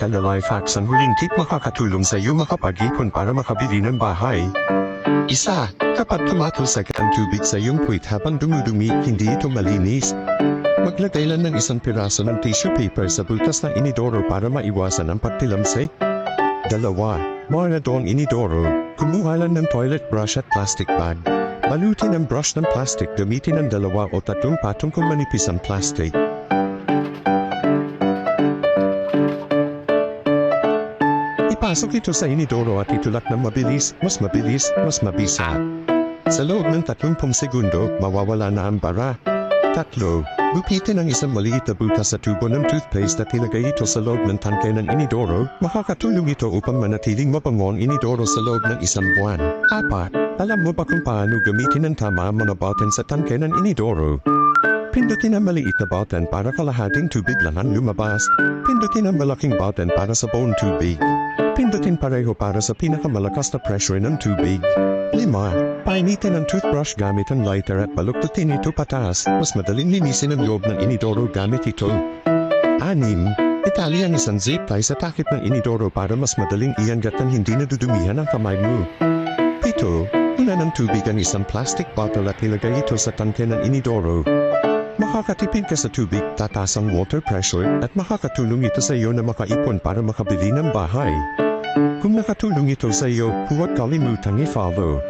Life hacks ang huling tip makakatulong sa iyo makapag-ipon para makabili ng bahay. Isa, kapag tumatulsag ang tubig sa iyong puwit habang dumudumi, hindi ito malinis. Maglagay lang ng isang piraso ng tissue paper sa butas ng inidoro para maiwasan ang pagtilamsik. Dalawa, marinadong inidoro, kumuha lang ng toilet brush at plastic bag. Balutin ang brush ng plastic, gamitin ang 2 o 3 patong kung manipis ang plastic. Ipasok ito sa inidoro at itulak ng mabilis, mas mabisa. Sa loob ng 30 segundo, mawawala na ang bara. 3. Gupitin ang isang maliit na butas sa tubo ng toothpaste at ilagay ito sa loob ng tangke ng inidoro. Makakatulong ito upang manatiling mabango ang inidoro sa loob ng 1 buwan. 4. Alam mo ba kung paano gamitin ang tama ang mga button sa tangke ng inidoro? Pindutin ang maliit na button para kalahating tubig lang ang lumabas. Pindutin ang malaking button para sa buong tubig. Pindutin pareho para sa pinakamalakas na pressure ng tubig. 5. Painitin ang toothbrush gamit ang lighter at baluktutin ito pataas. Mas madaling linisin ang loob ng inidoro gamit ito. 6. Itali ang isang zip tie sa takip ng inidoro para mas madaling iangat ng hindi nadudumihan ang kamay mo. 7. Ilan ng tubig ang isang plastic bottle at ilagay ito sa tangke ng inidoro. Makakatipid ka sa tubig, tataas ang water pressure, at makakatulong ito sa iyo na makaipon para makabili ng bahay. Kung nakatulong ito sa iyo, huwag kalimutang i-follow.